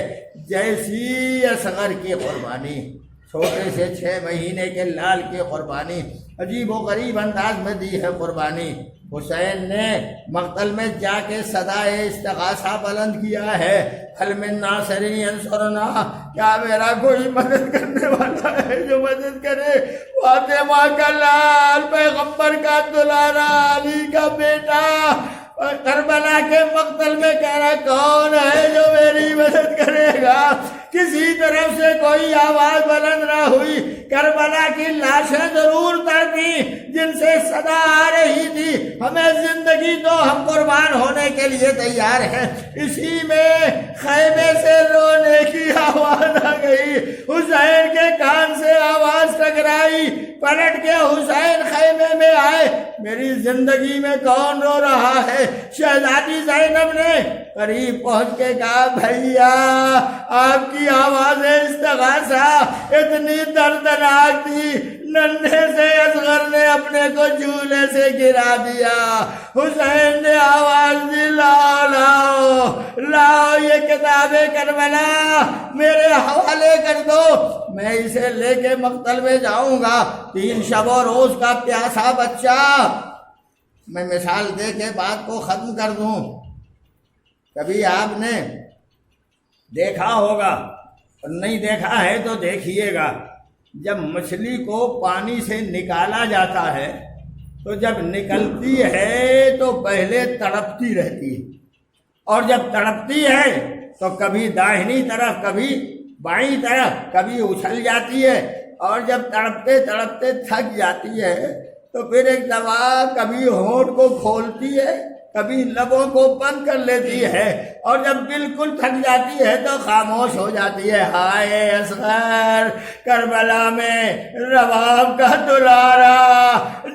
جیسی اصغر کی قربانی، چھوٹے سے 6 مہینے کے لال کی قربانی، عجیب و غریب انداز میں دی ہے قربانی۔ حسین نے مقتل میں جا کے صدائے استغاثہ بلند کیا ہے، حل من ناصر ینصرنا، کیا میرا کوئی مدد کرنے والا ہے جو مدد کرے؟ فاطمہ کا لال، پیغمبر کا دلارا، علی کا بیٹا کربلا کے مقتل میں کہہ رہا کون ہے جو میری مدد کرے گا؟ کسی طرف سے کوئی آواز بلند نہ ہوئی، کربلا کی لاشیں ضرور تڑپیں جن سے صدا آ رہی تھی ہمیں زندگی دو، ہم قربان ہونے کے لیے تیار ہیں۔ اسی میں خیمے سے رونے کی آواز آ گئی، حسین کے کان سے آواز ٹکرائی، پلٹ کے حسین خیمے میں آئے، میری زندگی میں کون رو رہا ہے؟ شہزادی زینب نے قریب پہنچ کے کہا بھیا آپ کی آواز استغاثہ اتنی دردناک تھی، ننھے سے اصغر نے اپنے کو جھولے سے گرا دیا۔ حسین نے آواز دی لاؤ لاؤ لاؤ یہ کتاب کربلا میرے حوالے کر دو، میں اسے لے کے مقتل میں جاؤں گا۔ 3 شب و روز کا پیاسا بچہ، میں مثال دے کے بات کو ختم کر دوں۔ کبھی آپ نے دیکھا ہوگا، اور نہیں دیکھا ہے تو دیکھیے گا، جب مچھلی کو پانی سے نکالا جاتا ہے تو جب نکلتی ہے تو پہلے تڑپتی رہتی ہے، اور جب تڑپتی ہے تو کبھی داہنی طرف کبھی بائیں طرف کبھی اچھل جاتی ہے، اور جب تڑپتے تڑپتے تھک جاتی ہے تو پھر ایک دفعہ کبھی ہونٹ کو کھولتی ہے کبھی لبوں کو بند کر لیتی ہے، اور جب بالکل تھک جاتی ہے تو خاموش ہو جاتی ہے۔ ہائے اصغر، کربلا میں رباب کا دلارا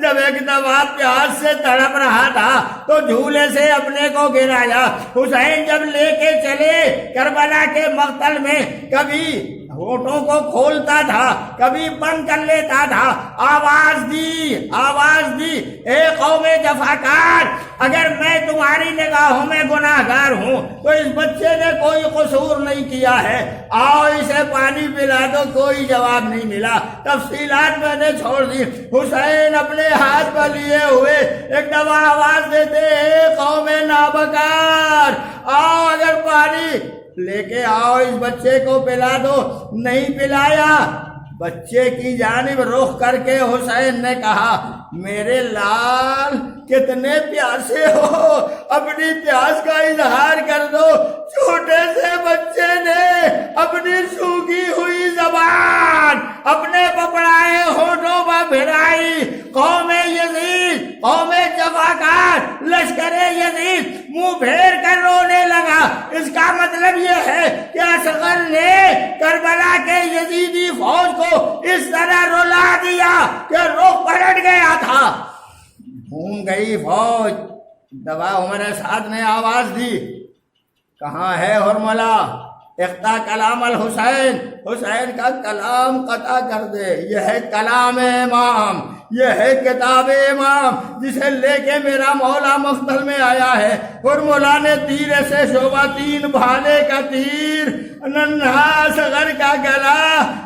جب ایک دفعہ پیاس سے تڑپ رہا تھا تو جھولے سے اپنے کو گرایا۔ حسین جب لے کے چلے کربلا کے مقتل میں، کبھی ہونٹوں کو کھولتا تھا کبھی بند کر لیتا تھا، آواز دی اے قوم جفاکار، اگر میں تمہاری نگاہوں میں گناہگار ہوں تو اس بچے نے کوئی قصور نہیں کیا ہے، آؤ اسے پانی پلا دو۔ کوئی جواب نہیں ملا، تفصیلات میں نے چھوڑ دی۔ حسین اپنے ہاتھ پر لیے ہوئے ایک دفعہ آواز دیتے اے قوم نابکار، آؤ اگر پانی لے کے آؤ اس بچے کو پلا دو۔ نہیں پلایا، بچے کی جانب رخ کر کے حسین نے کہا میرے لال کتنے پیاسے ہو، اپنی پیاس کا اظہار کر دو۔ چھوٹے سے بچے نے اپنی سوکھی ہوئی زبان اپنے پپڑائے ہونٹوں پر پھرائی۔ قوم یزید، قوم جفاکار، لشکر یزید منہ پھیر کر رونے لگا۔ اس کا مطلب یہ ہے کہ اصغر نے کربلا کے یزیدی فوج کو اس طرح رلا دیا کہ رخ پلٹ گیا تھا۔ گھوم گئی فوج۔ دبا عمر سعد نے آواز دی، کہاں ہے حرملہ؟ اقطع کلام الحسین، حسین کا کلام قطع کر دے۔ یہ ہے کلام امام، یہ ہے کتاب امام جسے لے کے میرا مولا مقتل میں آیا ہے۔ حرملہ نے تیرے سے شعبہ 3 بھالے کا تیر ننھا اصغر کا گلا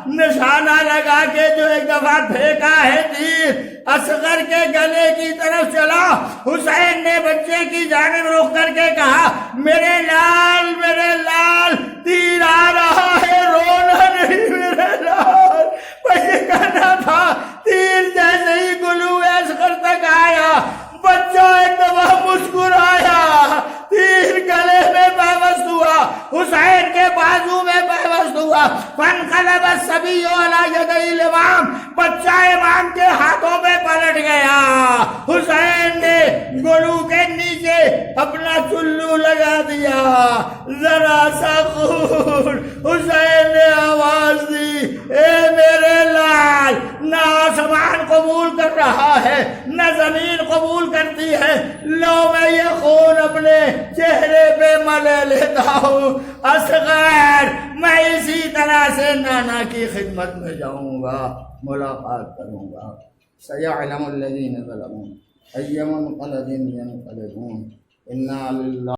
نشانہ لگا کے جو ایک دفعہ پھینکا ہے تیر اصغر کے گلے کی طرف چلا۔ حسین نے بچے کی جانب رخ کر کے کہا، میرے لال تیر آ رہا ہے، رونا نہیں میرے لال۔ یہ کہنا تھا، تیر جیسے ہی گلو اصغر تک آیا بچہ ایک دفعہ مسکرایا، تیر گلے میں پیوست ہوا، حسین کے بازو میں پیوست ہوا۔ فانقلب الصبی علی یدی الامام، بچہ امام کے ہاتھوں میں پلٹ گیا۔ حسین نے گلو کے نیچے اپنا چلو لگا دیا، ذرا سا خون۔ حسین نے آواز دی، اے میرے لال، نہ آسمان قبول کر رہا ہے نہ زمین قبول کرتی ہے، لو میں یہ خون اپنے چہرے پہ ملے لیتا ہوں۔ اصغر، میں اسی طرح سے نانا کی خدمت میں جاؤں گا، ملاقات کروں گا۔ سیعلم الذین ظلموا ای منقلب ینقلبون انا للہ